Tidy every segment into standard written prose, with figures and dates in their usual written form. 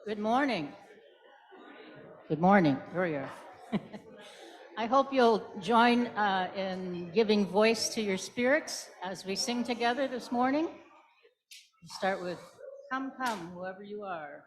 Good morning. Good morning. Here we are. I hope you'll join in giving voice to your spirits as we sing together this morning. We'll start with Come, Come, whoever you are.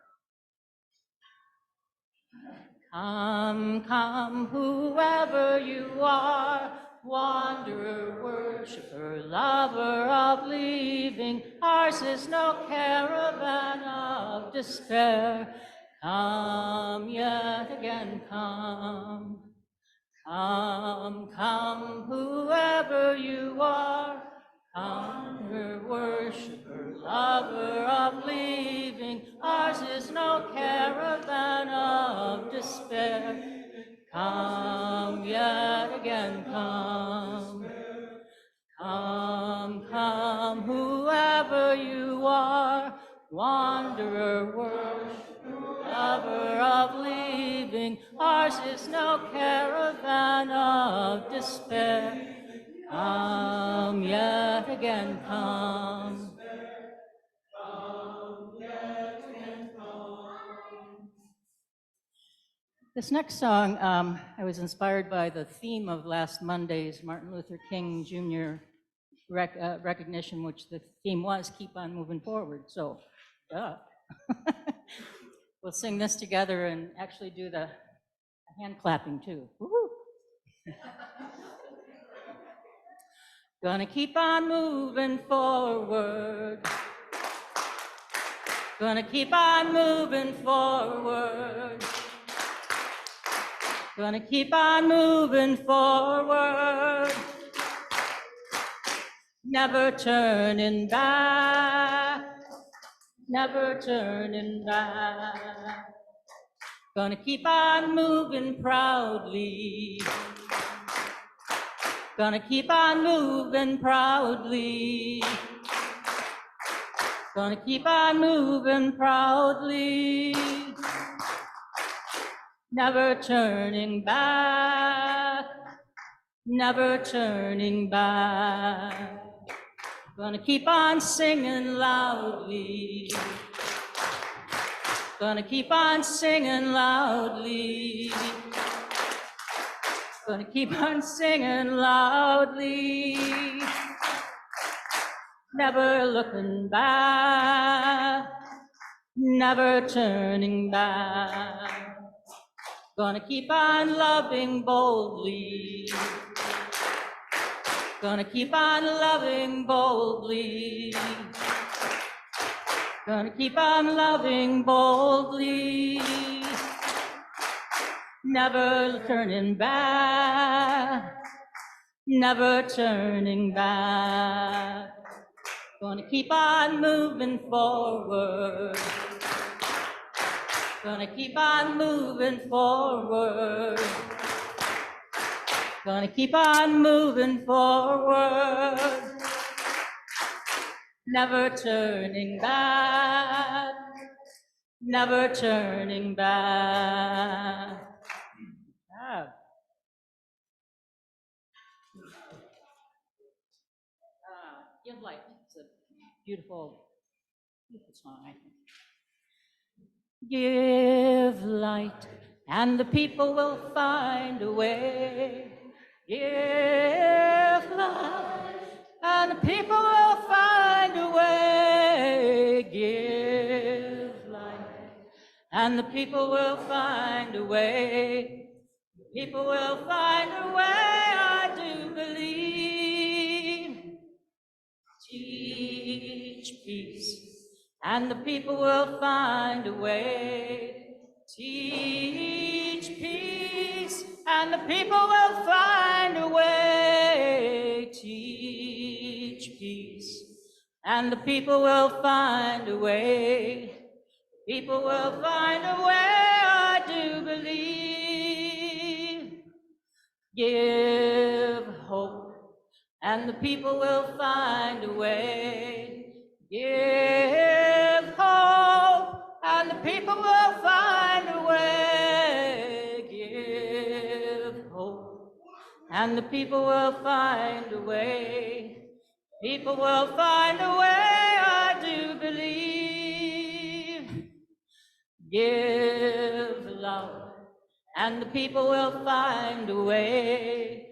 Come, come, whoever you are, wanderer, worshiper, lover of leaving. Ours is no caravan of despair. Come yet again, come. Come, come, whoever you are, wanderer, worshiper, lover of leaving. Ours is no caravan of despair. Come yet again, come. Come, come, whoever you are, wanderer, worshiper, lover of leaving. Ours is no caravan of despair. Come yet again, come. This next song, I was inspired by the theme of last Monday's Martin Luther King Jr. Recognition, which the theme was Keep on Moving Forward. So, we'll sing this together and actually do the hand clapping too. Woo-hoo. Gonna keep on moving forward. Gonna keep on moving forward. Gonna keep on moving forward. Never turning back. Never turning back. Gonna keep on moving proudly. Gonna keep on moving proudly. Gonna keep on moving proudly. Never turning back. Never turning back. Gonna keep on singing loudly. Gonna keep on singing loudly. Gonna keep on singing loudly. Never looking back. Never turning back. Gonna keep on loving boldly. Gonna keep on loving boldly. Gonna keep on loving boldly. Never turning back. Never turning back. Gonna keep on moving forward. Gonna keep on moving forward. Gonna keep on moving forward. Never turning back. Never turning back. Give Light. It's a beautiful, beautiful song, I think. Give light, and the people will find a way. Give light, and the people will find a way. Give light, and the people will find a way. People will find a way, I do believe. Teach peace, and the people will find a way. Teach peace, and the people will find a way. Teach peace, and the people will find a way. People will find a way, I do believe. Give hope, and the people will find a way. Give hope, and the people will find a way. Give hope, and the people will find a way. People will find a way, I do believe. Give love, and the people will find a way.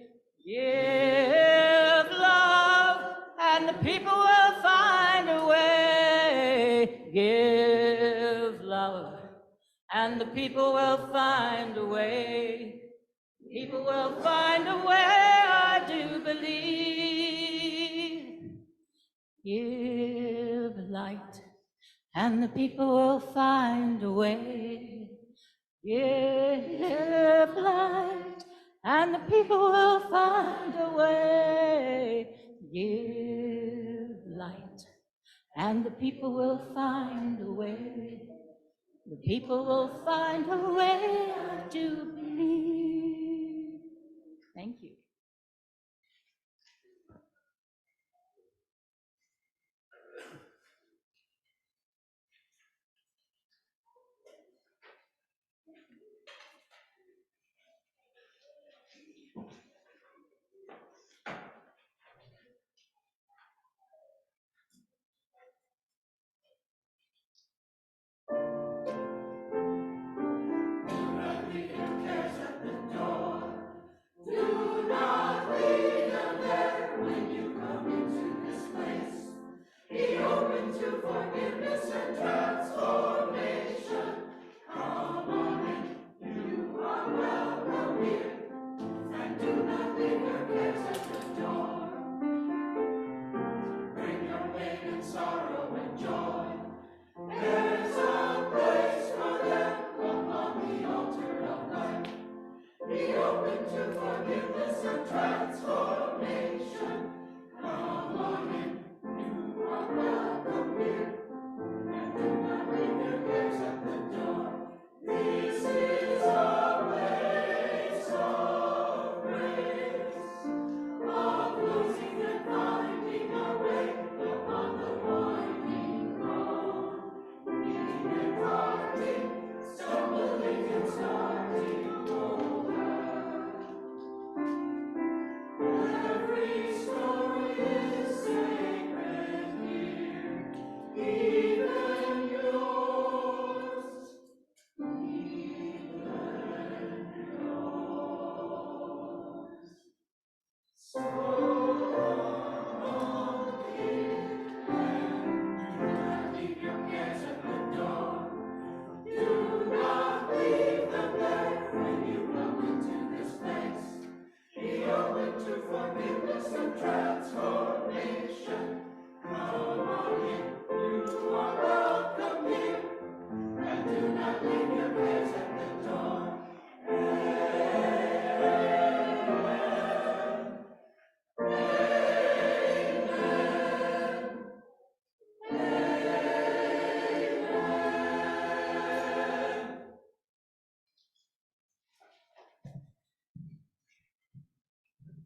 Give love, and the people will find a way. Give love, and the people will find a way. People will find a way, I do believe. Give light, and the people will find a way. Give light, and the people will find a way. Give light, and the people will find a way. The people will find a way, I do believe. Thank you.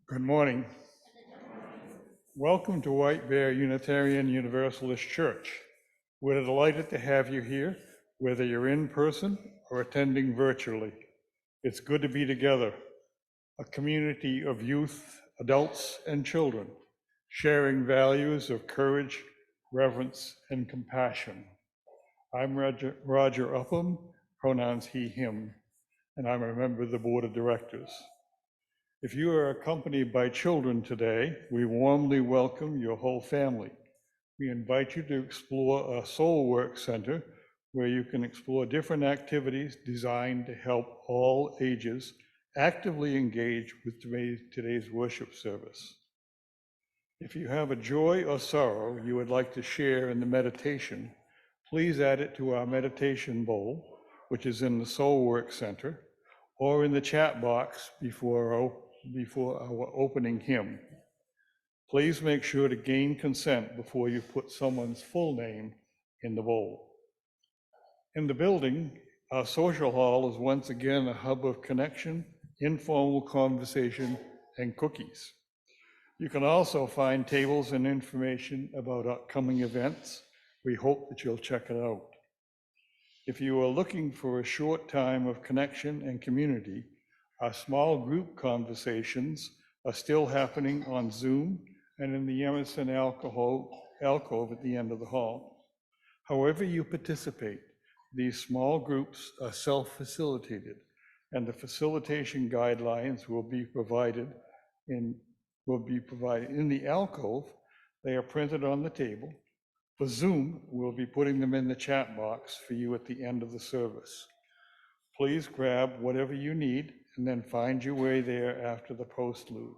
Good morning. Welcome to White Bear Unitarian Universalist Church. We're delighted to have you here, whether you're in person or attending virtually. It's good to be together, a community of youth, adults, and children, sharing values of courage, reverence, and compassion. I'm Roger Upham, pronouns he, him, and I'm a member of the Board of Directors. If you are accompanied by children today, we warmly welcome your whole family. We invite you to explore our Soul Work Center, where you can explore different activities designed to help all ages actively engage with today's worship service. If you have a joy or sorrow you would like to share in the meditation, please add it to our meditation bowl, which is in the Soul Work Center, or in the chat box before our opening hymn. Please make sure to gain consent before you put someone's full name in the bowl. In the building, our social hall is once again a hub of connection, informal conversation, and cookies. You can also find tables and information about upcoming events. We hope that you'll check it out. If you are looking for a short time of connection and community, our small group conversations are still happening on Zoom and in the Emerson alcove at the end of the hall. However you participate, These small groups are self-facilitated, and the facilitation guidelines will be provided in the alcove. They are printed on the table. For Zoom, we'll be putting them in the chat box for you at the end of the service. Please grab whatever you need and then find your way there after the postlude.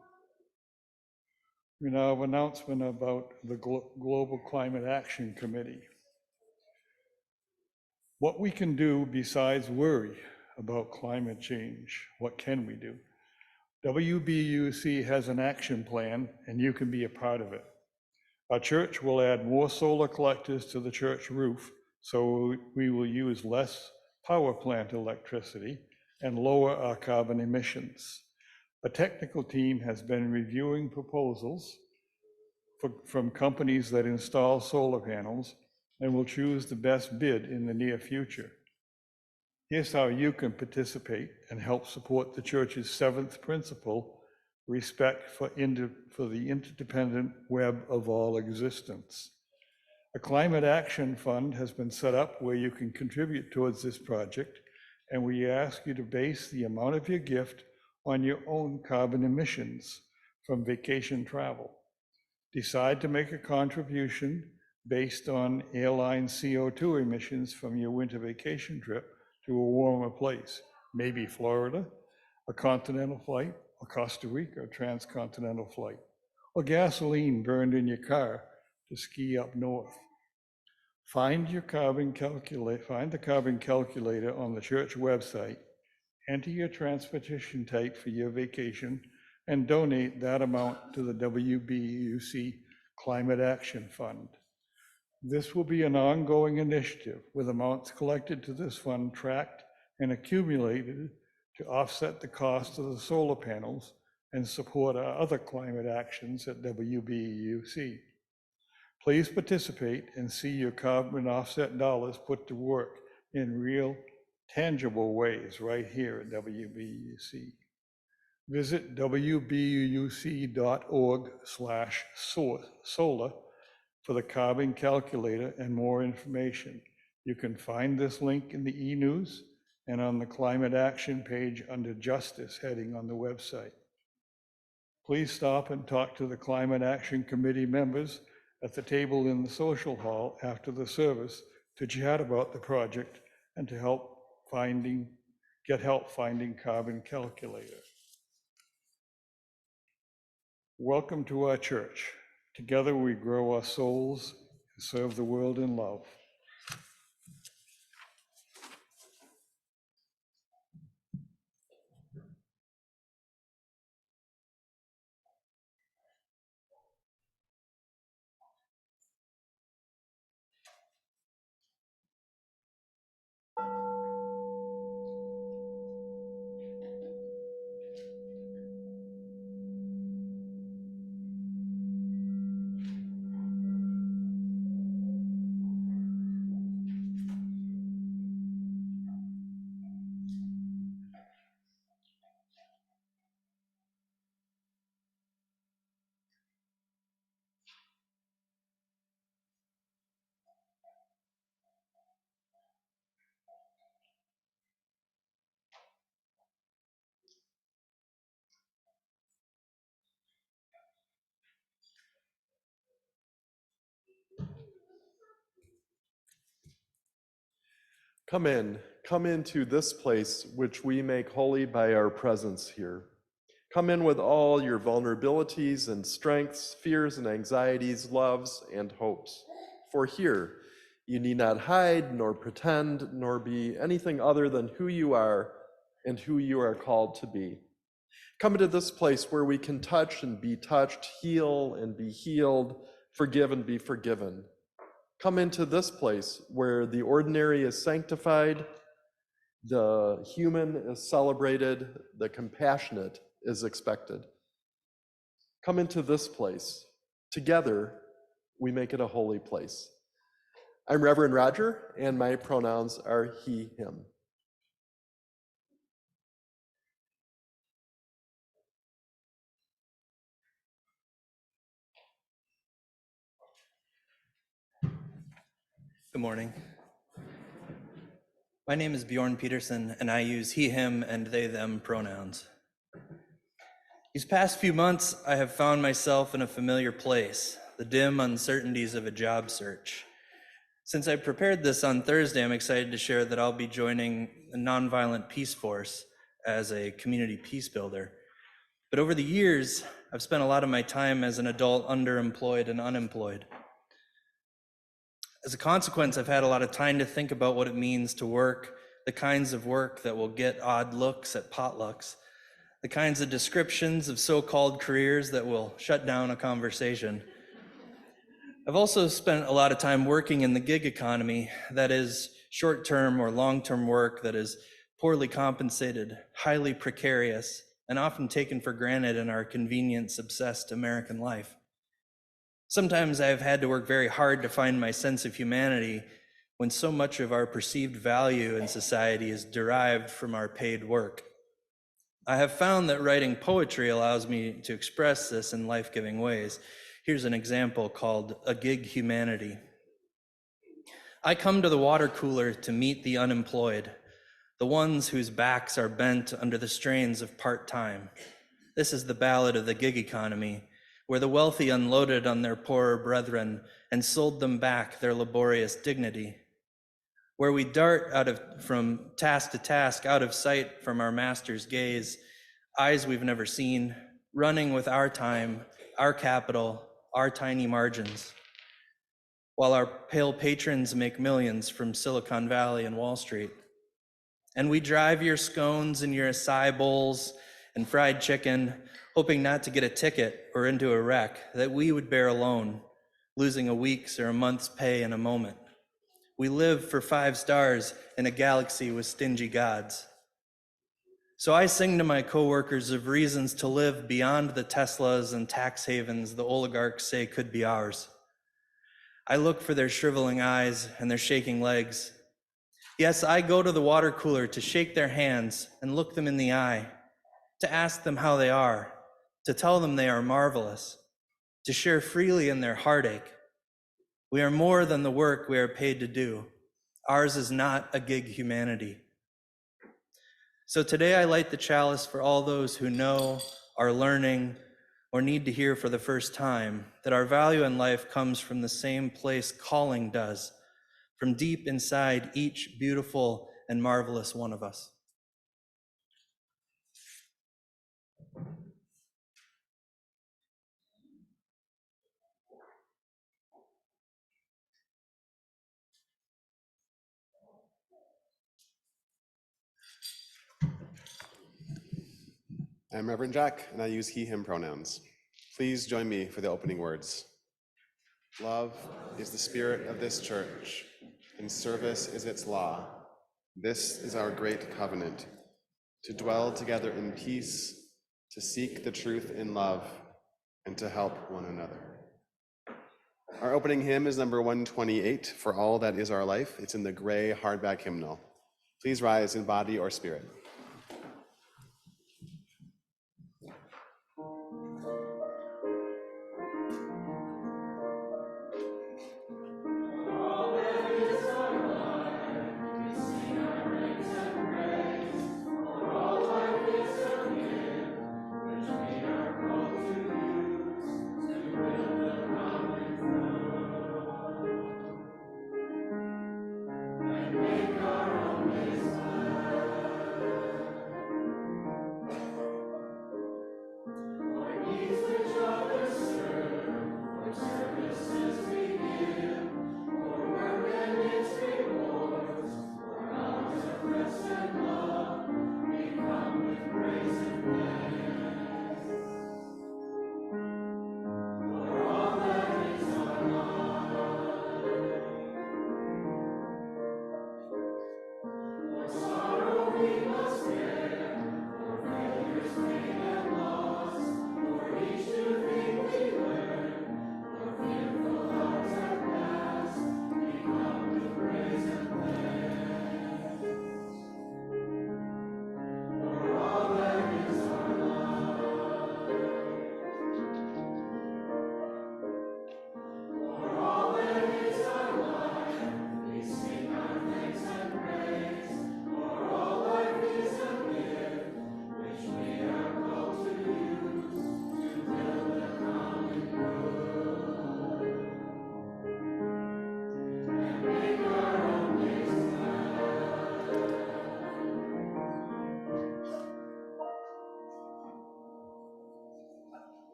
We now have an announcement about the Global Climate Action Committee. What we can do besides worry about climate change, what can we do? WBUUC has an action plan and you can be a part of it. Our church will add more solar collectors to the church roof, so we will use less power plant electricity and lower our carbon emissions. A technical team has been reviewing proposals from companies that install solar panels and will choose the best bid in the near future. Here's how you can participate and help support the church's seventh principle, respect for the interdependent web of all existence. A climate action fund has been set up where you can contribute towards this project, and we ask you to base the amount of your gift on your own carbon emissions from vacation travel. Decide to make a contribution based on airline CO2 emissions from your winter vacation trip to a warmer place, maybe Florida, a continental flight, or Costa Rica, a transcontinental flight, or gasoline burned in your car to ski up north. Find the carbon calculator on the church website, enter your transportation type for your vacation, and donate that amount to the WBUUC Climate Action Fund. This will be an ongoing initiative with amounts collected to this fund tracked and accumulated to offset the cost of the solar panels and support our other climate actions at WBUUC. Please participate and see your carbon offset dollars put to work in real, tangible ways right here at WBUUC. Visit wbuuc.org/solar for the carbon calculator and more information. You can find this link in the e-news and on the climate action page under Justice heading on the website. Please stop and talk to the Climate Action Committee members at the table in the social hall after the service to chat about the project and to get help finding carbon calculator. Welcome to our church. Together we grow our souls and serve the world in love. Come into this place which we make holy by our presence here. Come in with all your vulnerabilities and strengths, fears and anxieties, loves and hopes. For here, you need not hide, nor pretend, nor be anything other than who you are and who you are called to be. Come into this place where we can touch and be touched, heal and be healed, forgive and be forgiven. Come into this place where the ordinary is sanctified, the human is celebrated, the compassionate is expected. Come into this place. Together, we make it a holy place. I'm Reverend Roger, and my pronouns are he, him. Good morning. My name is Bjorn Peterson, and I use he, him, and they, them pronouns. These past few months, I have found myself in a familiar place, the dim uncertainties of a job search. Since I prepared this on Thursday, I'm excited to share that I'll be joining a nonviolent peace force as a community peace builder. But over the years, I've spent a lot of my time as an adult underemployed and unemployed. As a consequence, I've had a lot of time to think about what it means to work, the kinds of work that will get odd looks at potlucks, the kinds of descriptions of so-called careers that will shut down a conversation. I've also spent a lot of time working in the gig economy, that is short-term or long-term work that is poorly compensated, highly precarious, and often taken for granted in our convenience-obsessed American life. Sometimes I've had to work very hard to find my sense of humanity when so much of our perceived value in society is derived from our paid work. I have found that writing poetry allows me to express this in life-giving ways. Here's an example called A Gig Humanity. I come to the water cooler to meet the unemployed, the ones whose backs are bent under the strains of part-time. This is the ballad of the gig economy, where the wealthy unloaded on their poorer brethren and sold them back their laborious dignity, where we dart from task to task, out of sight from our master's gaze, eyes we've never seen, running with our time, our capital, our tiny margins, while our pale patrons make millions from Silicon Valley and Wall Street. And we drive your scones and your acai bowls and fried chicken, hoping not to get a ticket or into a wreck that we would bear alone, losing a week's or a month's pay in a moment. We live for 5 stars in a galaxy with stingy gods. So I sing to my coworkers of reasons to live beyond the Teslas and tax havens the oligarchs say could be ours. I look for their shriveling eyes and their shaking legs. Yes, I go to the water cooler to shake their hands and look them in the eye, to ask them how they are, to tell them they are marvelous, to share freely in their heartache. We are more than the work we are paid to do. Ours is not a gig humanity. So today I light the chalice for all those who know, are learning, or need to hear for the first time that our value in life comes from the same place calling does, from deep inside each beautiful and marvelous one of us. I'm Reverend Jack, and I use he, him pronouns. Please join me for the opening words. Love is the spirit of this church, and service is its law. This is our great covenant, to dwell together in peace, to seek the truth in love, and to help one another. Our opening hymn is number 128, For All That Is Our Life. It's in the gray hardback hymnal. Please rise in body or spirit.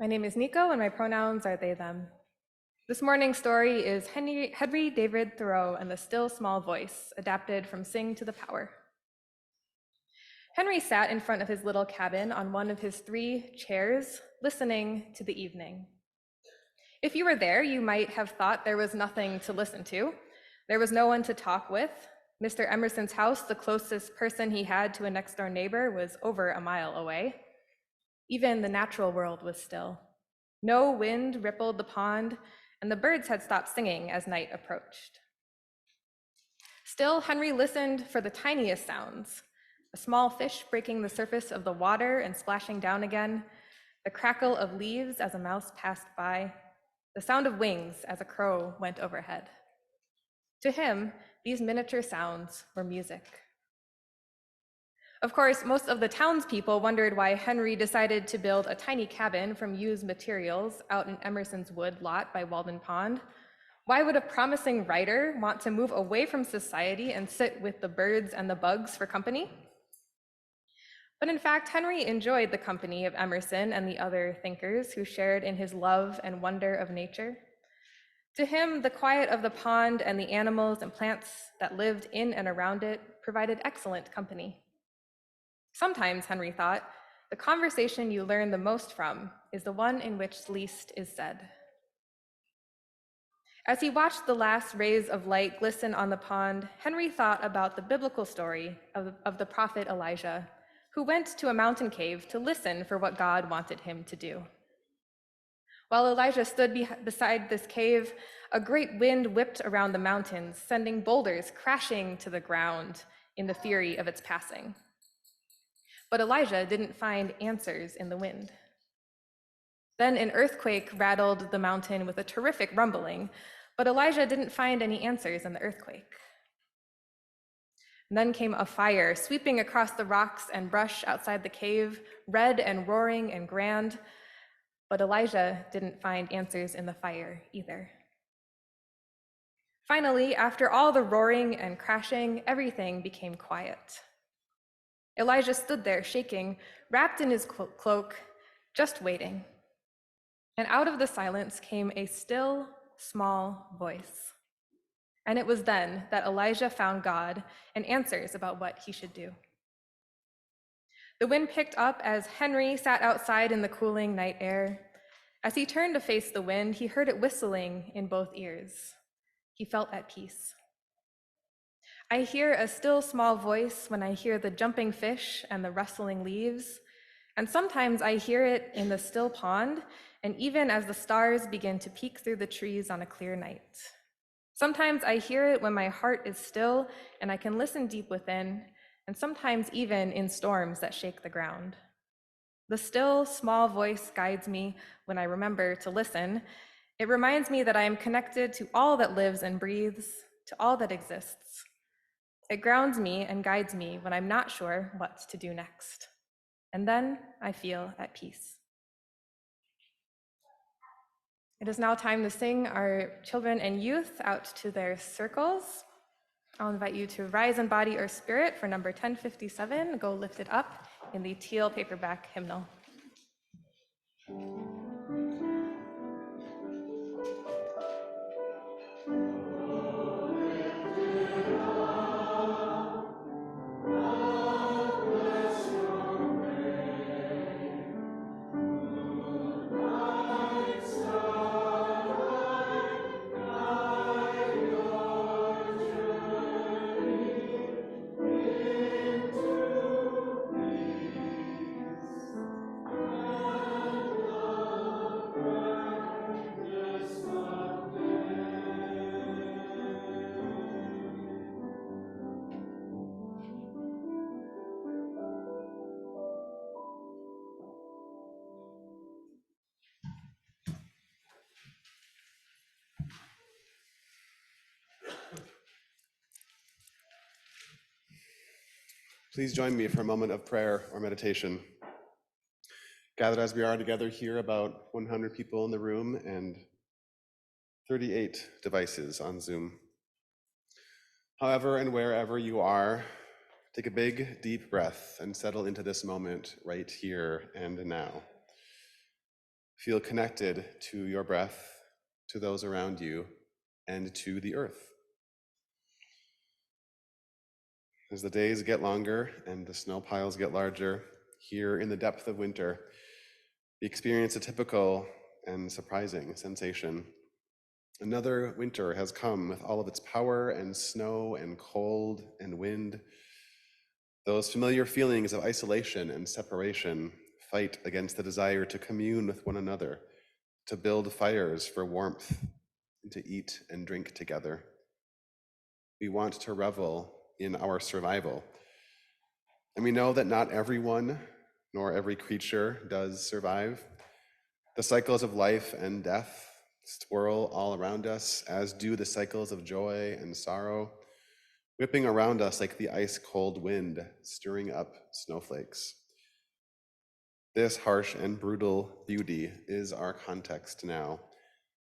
My name is Nico, and my pronouns are they, them. This morning's story is Henry David Thoreau and the Still Small Voice, adapted from Sing to the Power. Henry sat in front of his little cabin on one of his 3 chairs, listening to the evening. If you were there, you might have thought there was nothing to listen to. There was no one to talk with. Mr. Emerson's house, the closest person he had to a next-door neighbor, was over a mile away. Even the natural world was still. No wind rippled the pond, and the birds had stopped singing as night approached. Still, Henry listened for the tiniest sounds: a small fish breaking the surface of the water and splashing down again, the crackle of leaves as a mouse passed by, the sound of wings as a crow went overhead. To him, these miniature sounds were music. Of course, most of the townspeople wondered why Henry decided to build a tiny cabin from used materials out in Emerson's wood lot by Walden Pond. Why would a promising writer want to move away from society and sit with the birds and the bugs for company? But in fact, Henry enjoyed the company of Emerson and the other thinkers who shared in his love and wonder of nature. To him, the quiet of the pond and the animals and plants that lived in and around it provided excellent company. Sometimes, Henry thought, the conversation you learn the most from is the one in which least is said. As he watched the last rays of light glisten on the pond, Henry thought about the biblical story of the prophet Elijah, who went to a mountain cave to listen for what God wanted him to do. While Elijah stood beside this cave, a great wind whipped around the mountains, sending boulders crashing to the ground in the fury of its passing. But Elijah didn't find answers in the wind. Then an earthquake rattled the mountain with a terrific rumbling, but Elijah didn't find any answers in the earthquake. And then came a fire sweeping across the rocks and brush outside the cave, red and roaring and grand, but Elijah didn't find answers in the fire either. Finally, after all the roaring and crashing, everything became quiet. Elijah stood there shaking, wrapped in his cloak, just waiting. And out of the silence came a still, small voice. And it was then that Elijah found God and answers about what he should do. The wind picked up as Henry sat outside in the cooling night air. As he turned to face the wind, he heard it whistling in both ears. He felt at peace. I hear a still small voice when I hear the jumping fish and the rustling leaves, and sometimes I hear it in the still pond, and even as the stars begin to peek through the trees on a clear night. Sometimes I hear it when my heart is still and I can listen deep within, and sometimes even in storms that shake the ground. The still, small voice guides me when I remember to listen. It reminds me that I am connected to all that lives and breathes, to all that exists. It grounds me and guides me when I'm not sure what to do next. And then I feel at peace. It is now time to sing our children and youth out to their circles. I'll invite you to rise in body or spirit for number 1057, Go Lift It Up, in the teal paperback hymnal. Please join me for a moment of prayer or meditation. Gathered as we are together here, about 100 people in the room and 38 devices on Zoom. However and wherever you are, take a big, deep breath and settle into this moment right here and now. Feel connected to your breath, to those around you, and to the earth. As the days get longer and the snow piles get larger, here in the depth of winter, we experience a typical and surprising sensation. Another winter has come with all of its power and snow and cold and wind. Those familiar feelings of isolation and separation fight against the desire to commune with one another, to build fires for warmth, and to eat and drink together. We want to revel in our survival. And we know that not everyone, nor every creature, does survive. The cycles of life and death swirl all around us, as do the cycles of joy and sorrow, whipping around us like the ice-cold wind, stirring up snowflakes. This harsh and brutal beauty is our context now,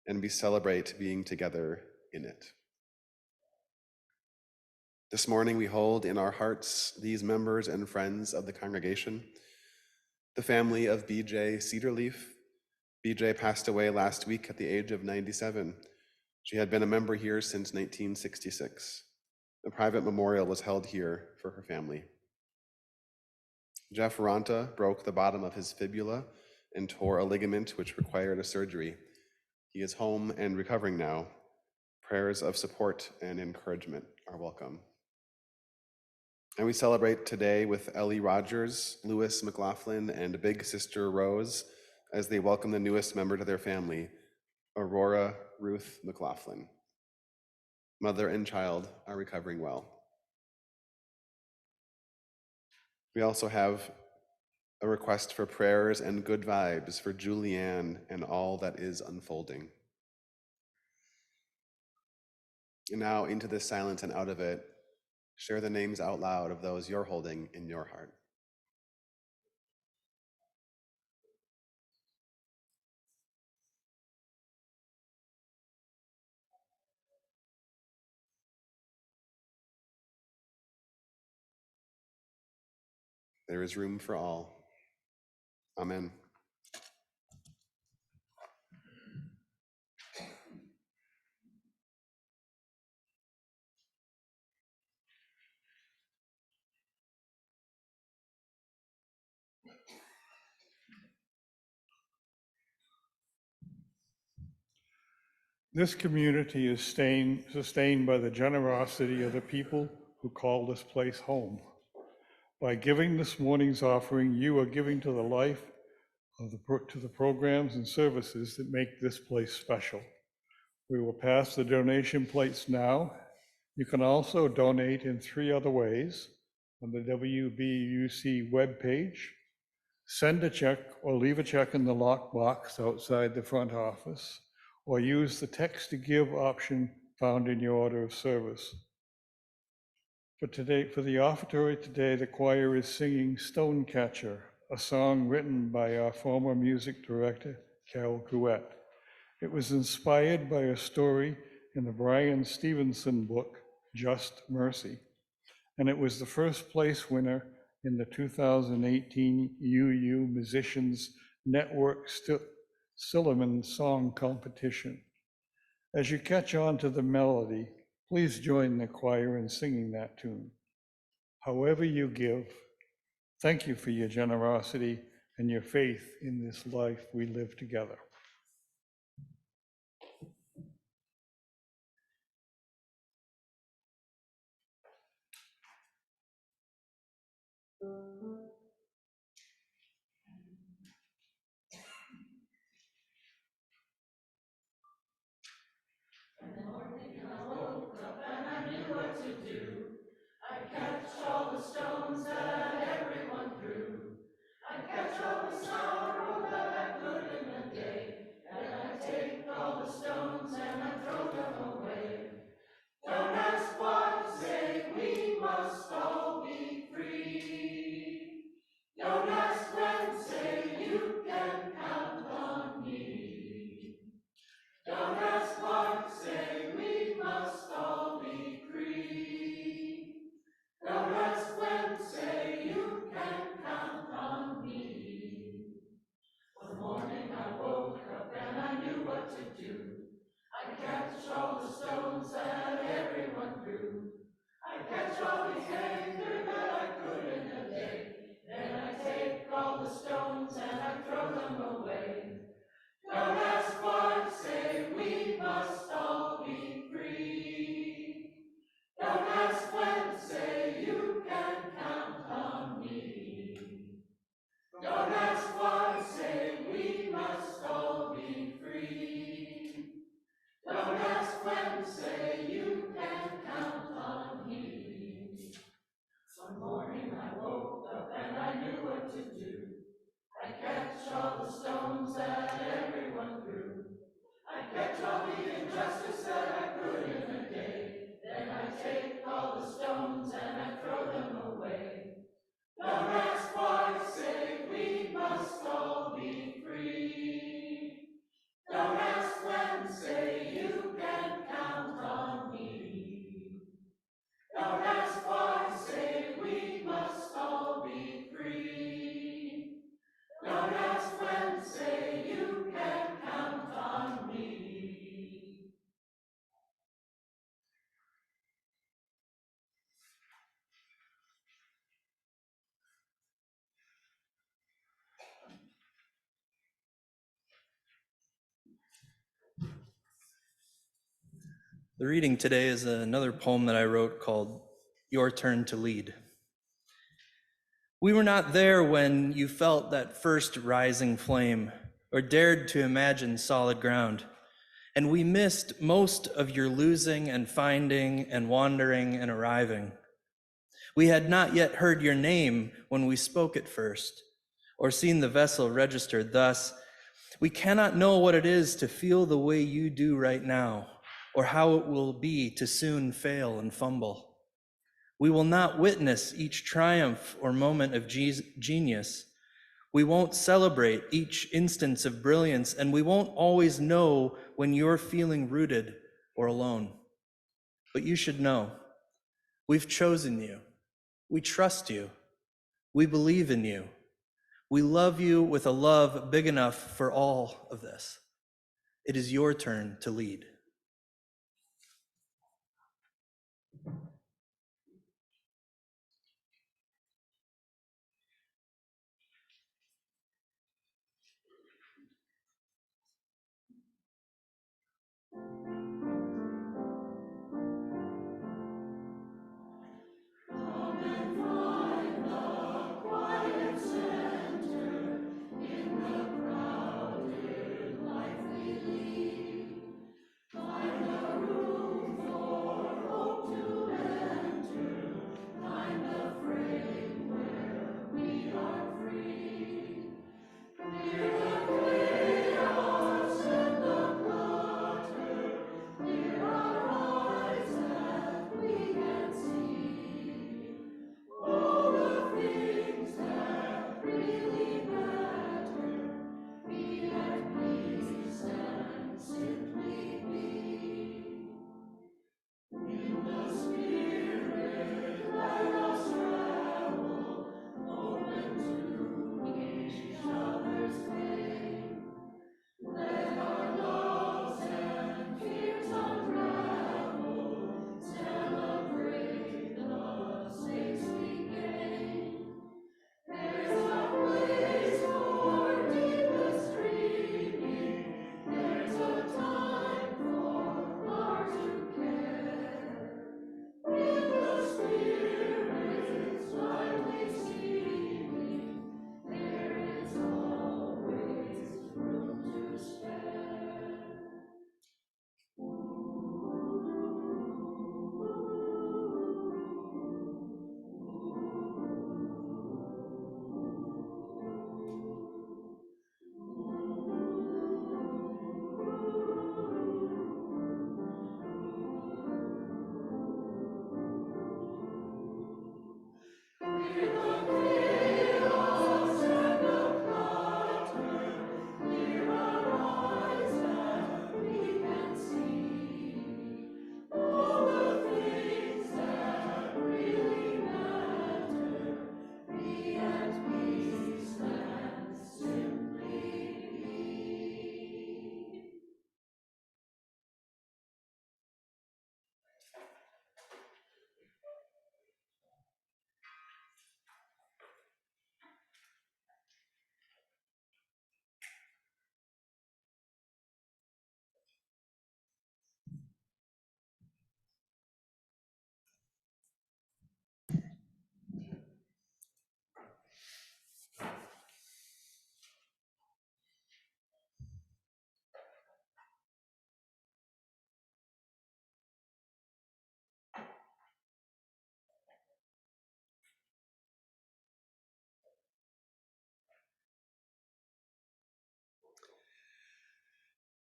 and we celebrate being together in it. This morning we hold in our hearts these members and friends of the congregation, the family of BJ Cedarleaf. BJ passed away last week at the age of 97. She had been a member here since 1966. A private memorial was held here for her family. Jeff Ranta broke the bottom of his fibula and tore a ligament which required a surgery. He is home and recovering now. Prayers of support and encouragement are welcome. And we celebrate today with Ellie Rogers, Lewis McLaughlin, and big sister Rose as they welcome the newest member to their family, Aurora Ruth McLaughlin. Mother and child are recovering well. We also have a request for prayers and good vibes for Julianne and all that is unfolding. And now into this silence and out of it, share the names out loud of those you're holding in your heart. There is room for all. Amen. This community is sustained by the generosity of the people who call this place home. By giving this morning's offering, you are giving to the life of the programs and services that make this place special. We will pass the donation plates now. You can also donate in 3 other ways: on the WBUUC webpage, send a check or leave a check in the lockbox outside the front office, or use the text to give option found in your order of service. For the offertory today, the choir is singing Stonecatcher, a song written by our former music director, Carol Couette. It was inspired by a story in the Brian Stevenson book, Just Mercy, and it was the first place winner in the 2018 UU Musicians Network Silliman Song Competition. As you catch on to the melody, please join the choir in singing that tune. However you give, thank you for your generosity and your faith in this life we live together. Don't ask what to say, we must all be free. The reading today is another poem that I wrote called Your Turn to Lead. We were not there when you felt that first rising flame or dared to imagine solid ground. And we missed most of your losing and finding and wandering and arriving. We had not yet heard your name when we spoke it first, or seen the vessel registered thus. We cannot know what it is to feel the way you do right now, or how it will be to soon fail and fumble. We will not witness each triumph or moment of genius. We won't celebrate each instance of brilliance, and we won't always know when you're feeling rooted or alone. But you should know, we've chosen you. We trust you. We believe in you. We love you with a love big enough for all of this. It is your turn to lead.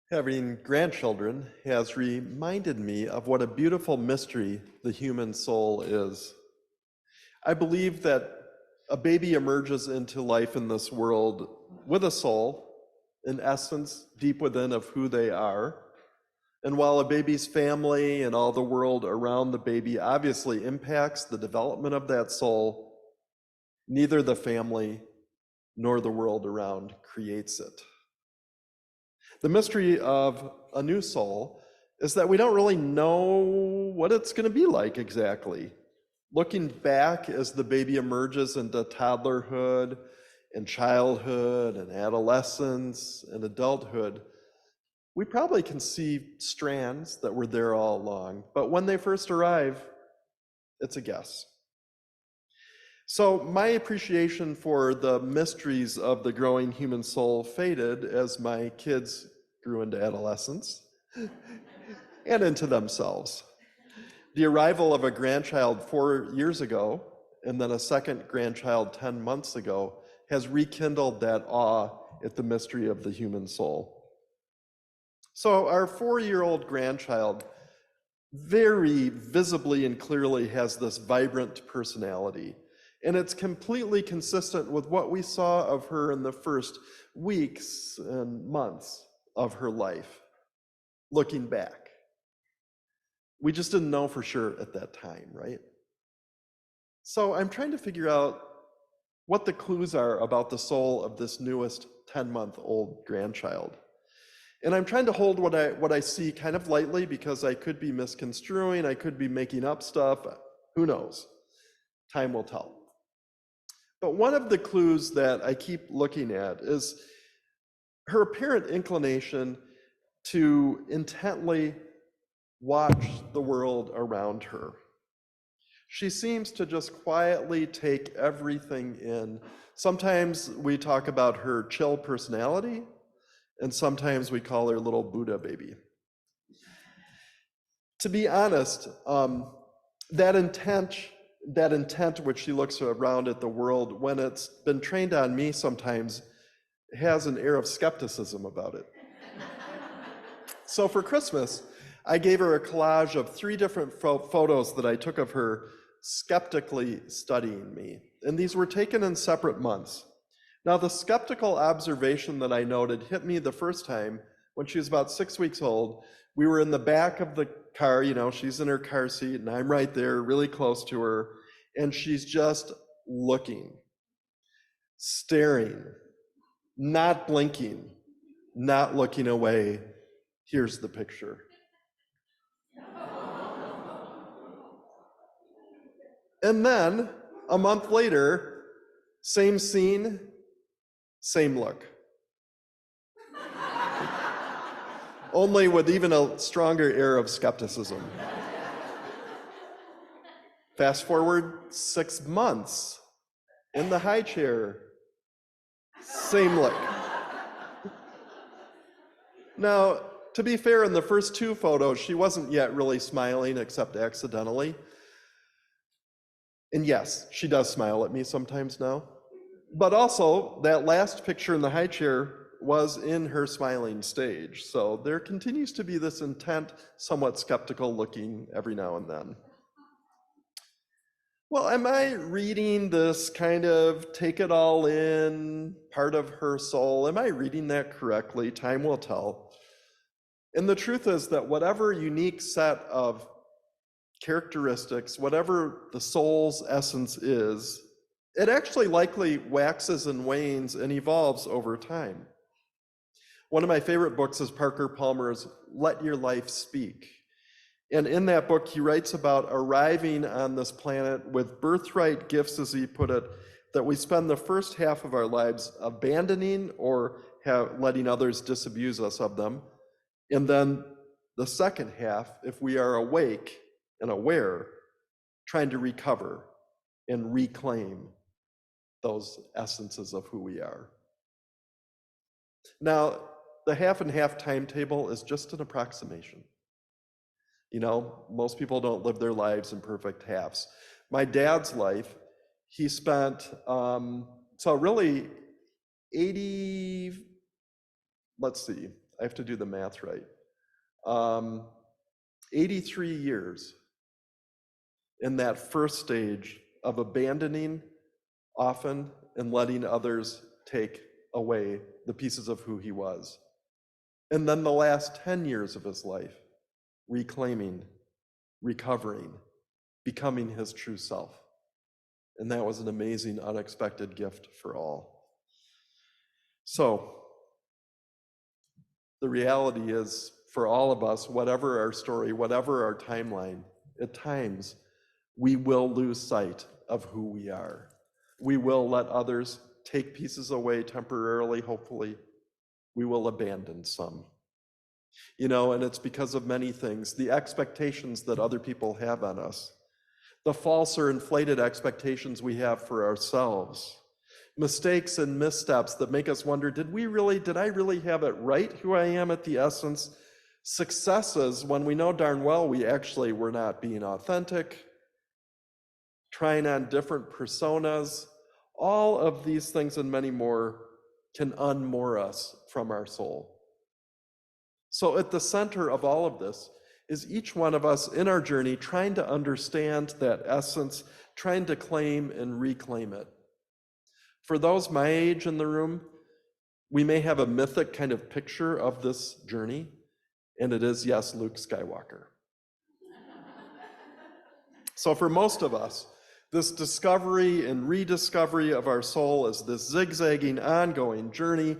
Having grandchildren has reminded me of what a beautiful mystery the human soul is. I believe that a baby emerges into life in this world with a soul, an essence deep within of who they are. And while a baby's family and all the world around the baby obviously impacts the development of that soul, neither the family nor the world around creates it. The mystery of a new soul is that we don't really know what it's going to be like exactly. Looking back as the baby emerges into toddlerhood and childhood and adolescence and adulthood, we probably can see strands that were there all along. But when they first arrive, it's a guess. So my appreciation for the mysteries of the growing human soul faded as my kids grew into adolescence and into themselves. The arrival of a grandchild 4 years ago and then a second grandchild 10 months ago has rekindled that awe at the mystery of the human soul. So our 4-year-old grandchild very visibly and clearly has this vibrant personality. And it's completely consistent with what we saw of her in the first weeks and months of her life, looking back. We just didn't know for sure at that time, right? So I'm trying to figure out what the clues are about the soul of this newest 10-month-old grandchild. And I'm trying to hold what I see kind of lightly because I could be misconstruing, I could be making up stuff, who knows? Time will tell. But one of the clues that I keep looking at is her apparent inclination to intently watch the world around her. She seems to just quietly take everything in. Sometimes we talk about her chill personality, and sometimes we call her little Buddha baby. To be honest, that intent which she looks around at the world, when it's been trained on me sometimes, has an air of skepticism about it. So for Christmas, I gave her a collage of 3 different photos that I took of her skeptically studying me. And these were taken in separate months. Now, the skeptical observation that I noted hit me the first time when she was about 6 weeks old. We were in the back of the car, she's in her car seat, and I'm right there, really close to her, and she's just looking, staring, not blinking, not looking away. Here's the picture. And then, a month later, same scene, same look. Only with even a stronger air of skepticism. Fast forward 6 months, in the high chair, same look. Now, to be fair, in the first 2 photos, she wasn't yet really smiling except accidentally. And yes, she does smile at me sometimes now. But also, that last picture in the high chair was in her smiling stage. So there continues to be this intent, somewhat skeptical looking every now and then. Well, am I reading this kind of take it all in part of her soul? Am I reading that correctly? Time will tell. And the truth is that whatever unique set of characteristics, whatever the soul's essence is, it actually likely waxes and wanes and evolves over time. One of my favorite books is Parker Palmer's Let Your Life Speak. And in that book, he writes about arriving on this planet with birthright gifts, as he put it, that we spend the first half of our lives abandoning or letting others disabuse us of them. And then the second half, if we are awake and aware, trying to recover and reclaim those essences of who we are. Now, the half and half timetable is just an approximation. Most people don't live their lives in perfect halves. My dad's life, he spent, really 80, let's see, I have to do the math right. 83 years in that first stage of abandoning often and letting others take away the pieces of who he was. And then the last 10 years of his life, reclaiming, recovering, becoming his true self. And that was an amazing, unexpected gift for all. So, the reality is, for all of us, whatever our story, whatever our timeline, at times, we will lose sight of who we are. We will let others take pieces away temporarily, hopefully. We will abandon some. You know, and it's because of many things. The expectations that other people have on us, the false or inflated expectations we have for ourselves, mistakes and missteps that make us wonder, did I really have it right, who I am at the essence? Successes when we know darn well we actually were not being authentic, trying on different personas. All of these things and many more can unmoor us from our soul. So at the center of all of this is each one of us in our journey trying to understand that essence, trying to claim and reclaim it. For those my age in the room, we may have a mythic kind of picture of this journey, and it is, yes, Luke Skywalker. So for most of us, this discovery and rediscovery of our soul is this zigzagging, ongoing journey,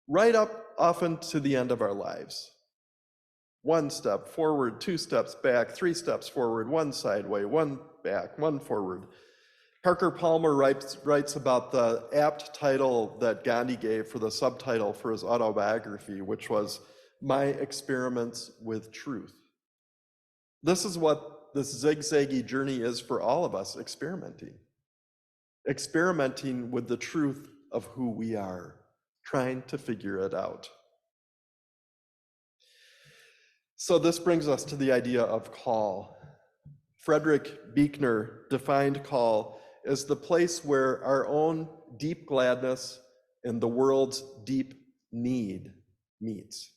right up often to the end of our lives. One step forward, 2 steps back, 3 steps forward, 1 sideway, 1 back, 1 forward. Parker Palmer writes about the apt title that Gandhi gave for the subtitle for his autobiography, which was My Experiments with Truth. This is what this zigzaggy journey is for all of us, experimenting with the truth of who we are, trying to figure it out. So this brings us to the idea of call. Frederick Buechner defined call as the place where our own deep gladness and the world's deep need meets.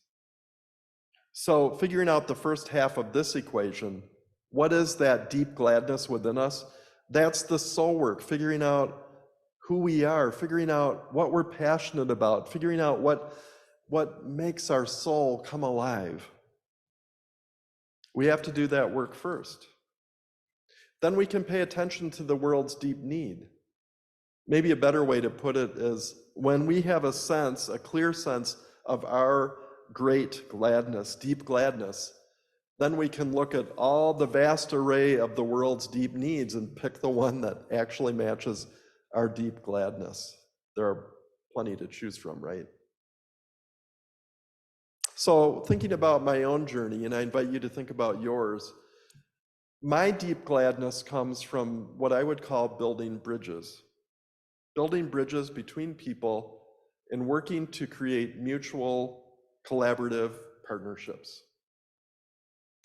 So figuring out the first half of this equation, what is that deep gladness within us? That's the soul work, figuring out who we are, figuring out what we're passionate about, figuring out what makes our soul come alive. We have to do that work first. Then we can pay attention to the world's deep need. Maybe a better way to put it is when we have a clear sense of our great gladness, deep gladness, then we can look at all the vast array of the world's deep needs and pick the one that actually matches our deep gladness. There are plenty to choose from, right? So thinking about my own journey, and I invite you to think about yours, my deep gladness comes from what I would call building bridges between people and working to create mutual collaborative partnerships.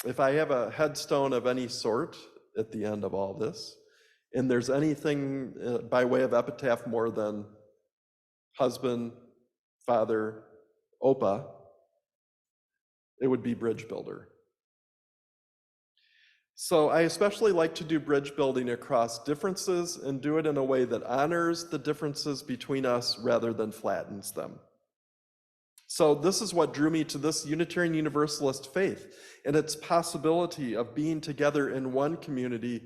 If I have a headstone of any sort at the end of all this, and there's anything by way of epitaph more than husband, father, Opa, it would be bridge builder. So I especially like to do bridge building across differences and do it in a way that honors the differences between us rather than flattens them. So this is what drew me to this Unitarian Universalist faith and its possibility of being together in one community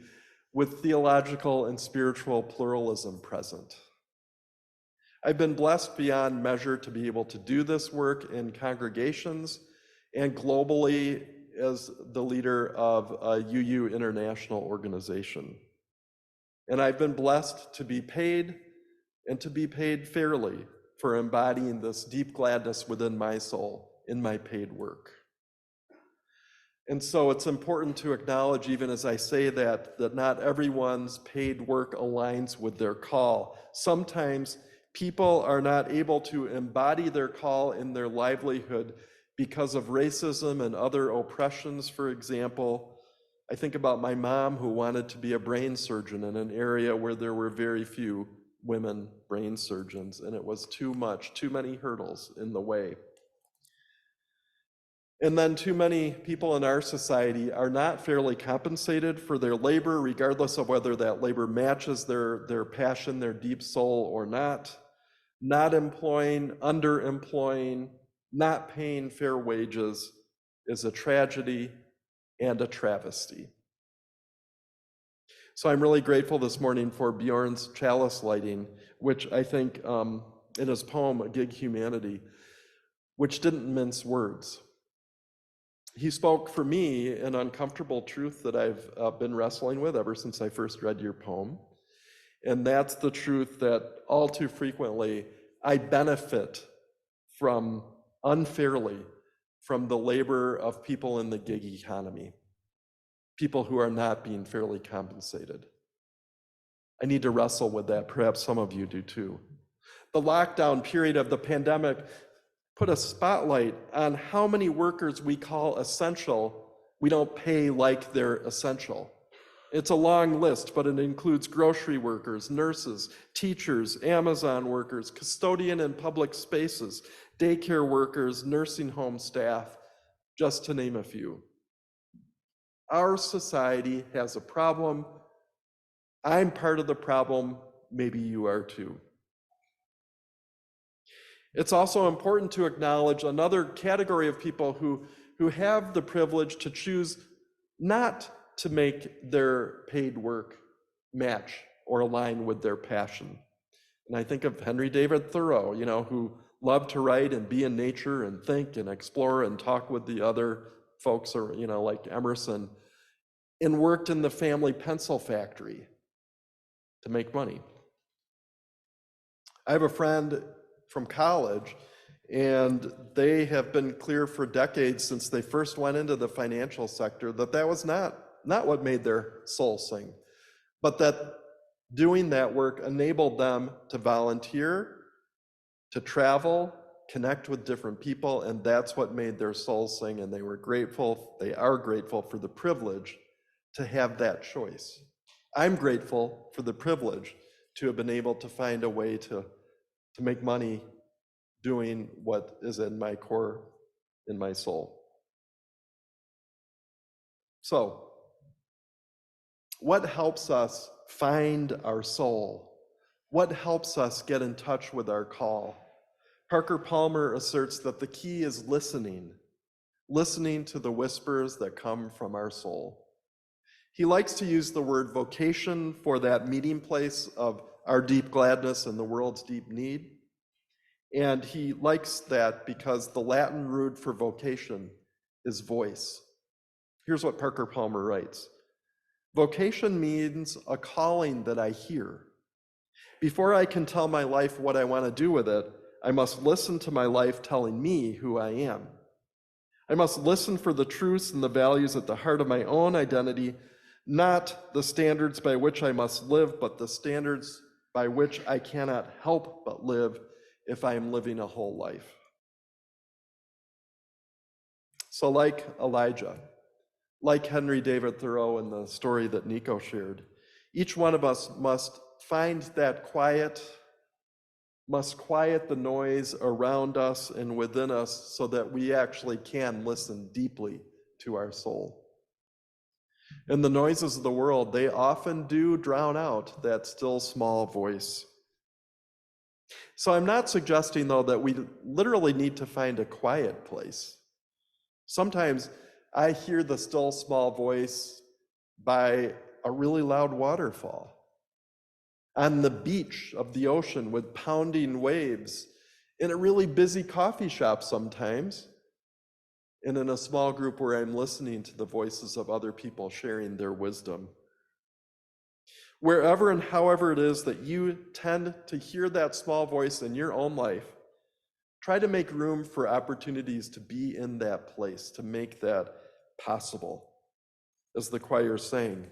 with theological and spiritual pluralism present. I've been blessed beyond measure to be able to do this work in congregations and globally as the leader of a UU international organization. And I've been blessed to be paid and to be paid fairly for embodying this deep gladness within my soul in my paid work. And so it's important to acknowledge, even as I say that not everyone's paid work aligns with their call. Sometimes people are not able to embody their call in their livelihood because of racism and other oppressions, for example. I think about my mom who wanted to be a brain surgeon in an area where there were very few women brain surgeons, and it was too many hurdles in the way. And then too many people in our society are not fairly compensated for their labor, regardless of whether that labor matches their passion, their deep soul or not. Not employing, underemploying, not paying fair wages is a tragedy and a travesty. So I'm really grateful this morning for Bjorn's chalice lighting, which I think in his poem, A Gig Humanity, which didn't mince words. He spoke for me an uncomfortable truth that I've been wrestling with ever since I first read your poem. And that's the truth that all too frequently I benefit from unfairly from the labor of people in the gig economy, people who are not being fairly compensated. I need to wrestle with that. Perhaps some of you do too. The lockdown period of the pandemic put a spotlight on how many workers we call essential we don't pay like they're essential. It's a long list, but it includes grocery workers, nurses, teachers, Amazon workers, custodian in public spaces, daycare workers, nursing home staff, just to name a few. Our society has a problem. I'm part of the problem. Maybe you are too. It's also important to acknowledge another category of people who have the privilege to choose not to make their paid work match or align with their passion. And I think of Henry David Thoreau, who loved to write and be in nature and think and explore and talk with the other folks, or like Emerson, and worked in the family pencil factory to make money. I have a friend from college, and they have been clear for decades since they first went into the financial sector that was not what made their soul sing, but that doing that work enabled them to volunteer, to travel, connect with different people, and that's what made their soul sing, and they are grateful for the privilege to have that choice. I'm grateful for the privilege to have been able to find a way to make money doing what is in my core, in my soul. So, what helps us find our soul? What helps us get in touch with our call? Parker Palmer asserts that the key is listening to the whispers that come from our soul. He likes to use the word vocation for that meeting place of our deep gladness and the world's deep need. And he likes that because the Latin root for vocation is voice. Here's what Parker Palmer writes. Vocation means a calling that I hear. Before I can tell my life what I want to do with it, I must listen to my life telling me who I am. I must listen for the truths and the values at the heart of my own identity, not the standards by which I must live, but the standards by which I cannot help but live if I am living a whole life. So like Elijah, like Henry David Thoreau in the story that Nico shared, each one of us must find that quiet, must quiet the noise around us and within us so that we actually can listen deeply to our soul. And the noises of the world, they often do drown out that still small voice. So I'm not suggesting, though, that we literally need to find a quiet place. Sometimes I hear the still small voice by a really loud waterfall, on the beach of the ocean with pounding waves, in a really busy coffee shop sometimes, and in a small group where I'm listening to the voices of other people sharing their wisdom. Wherever and however it is that you tend to hear that small voice in your own life, try to make room for opportunities to be in that place, to make that possible. As the choir sang,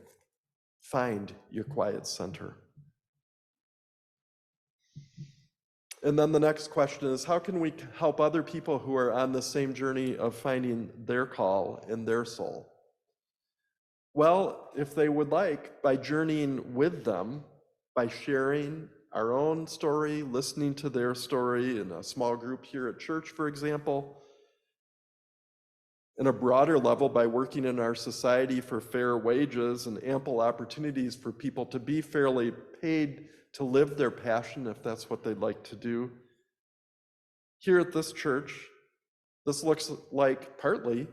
find your quiet center. And then the next question is, how can we help other people who are on the same journey of finding their call in their soul? Well, if they would like, by journeying with them, by sharing our own story, listening to their story in a small group here at church, for example, in a broader level by working in our society for fair wages and ample opportunities for people to be fairly paid to live their passion if that's what they'd like to do. Here at this church, this looks like partly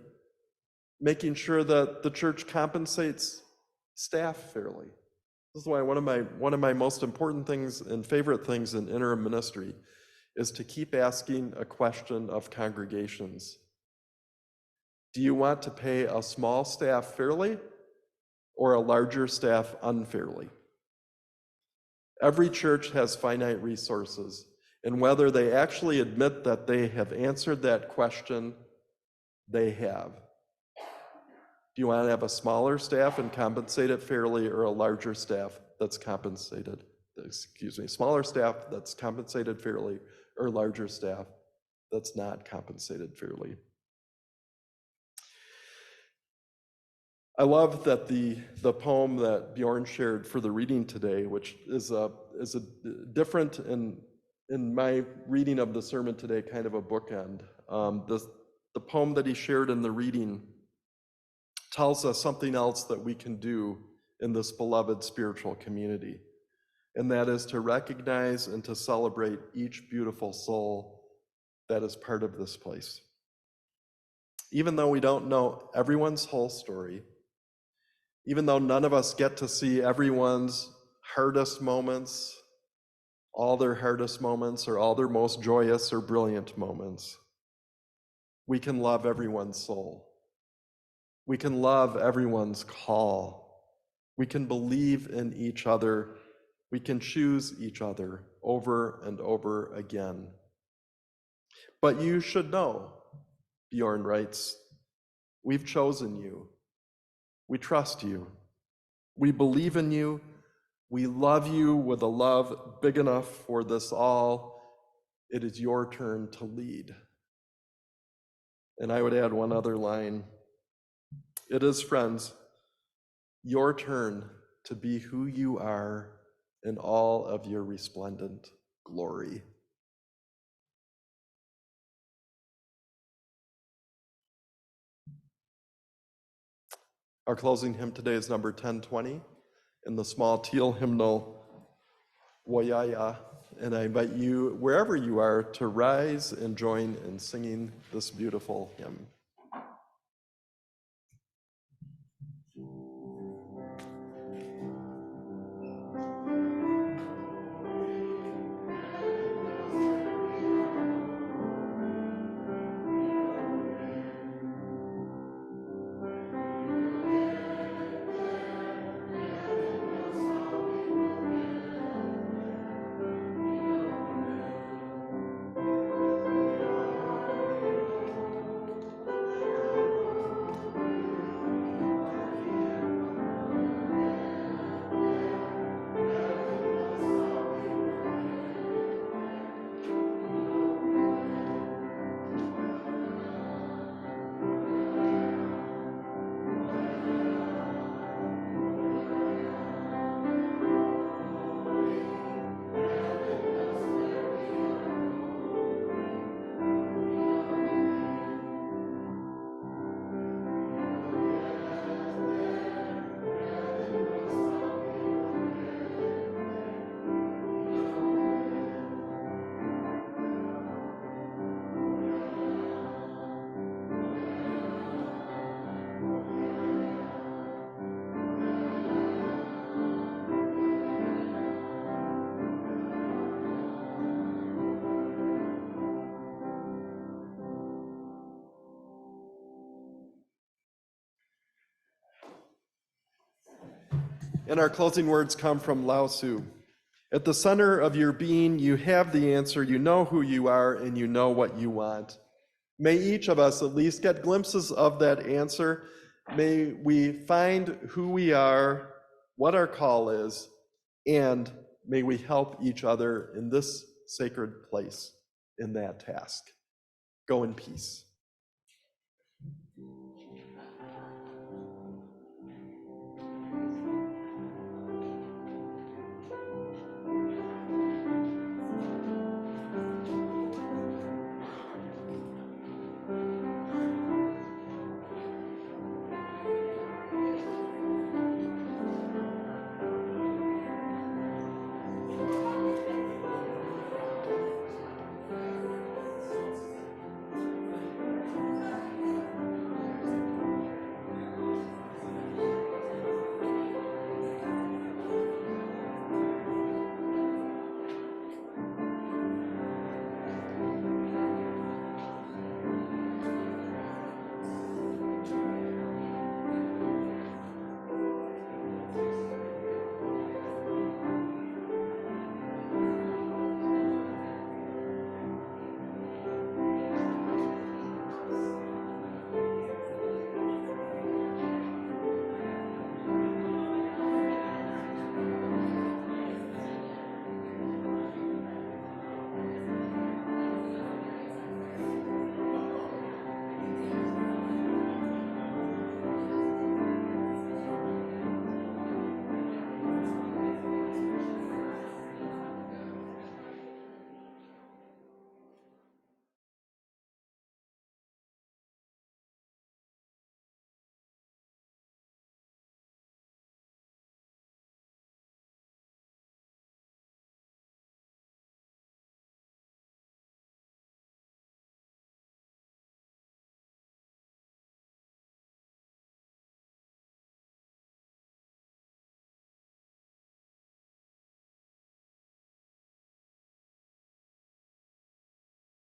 making sure that the church compensates staff fairly. This is why one of my most important things and favorite things in interim ministry is to keep asking a question of congregations. Do you want to pay a small staff fairly or a larger staff unfairly? Every church has finite resources, and whether they actually admit that they have answered that question, they have. Do you want to have a smaller staff and compensate it fairly, or a larger staff that's compensated, smaller staff that's compensated fairly, or larger staff that's not compensated fairly? I love that the poem that Bjorn shared for the reading today, which is a different in my reading of the sermon today, kind of a bookend. The poem that he shared in the reading tells us something else that we can do in this beloved spiritual community, and that is to recognize and to celebrate each beautiful soul that is part of this place. Even though we don't know everyone's whole story, even though none of us get to see everyone's hardest moments, all their hardest moments, or all their most joyous or brilliant moments, we can love everyone's soul. We can love everyone's call. We can believe in each other. We can choose each other over and over again. But you should know, Bjorn writes, we've chosen you. We trust you. We believe in you. We love you with a love big enough for this all. It is your turn to lead. And I would add one other line. It is, friends, your turn to be who you are in all of your resplendent glory. Our closing hymn today is number 1020 in the small teal hymnal, Woyaya, and I invite you, wherever you are, to rise and join in singing this beautiful hymn. And our closing words come from Lao Tzu. At the center of your being, you have the answer, you know who you are, and you know what you want. May each of us at least get glimpses of that answer. May we find who we are, what our call is, and may we help each other in this sacred place in that task. Go in peace.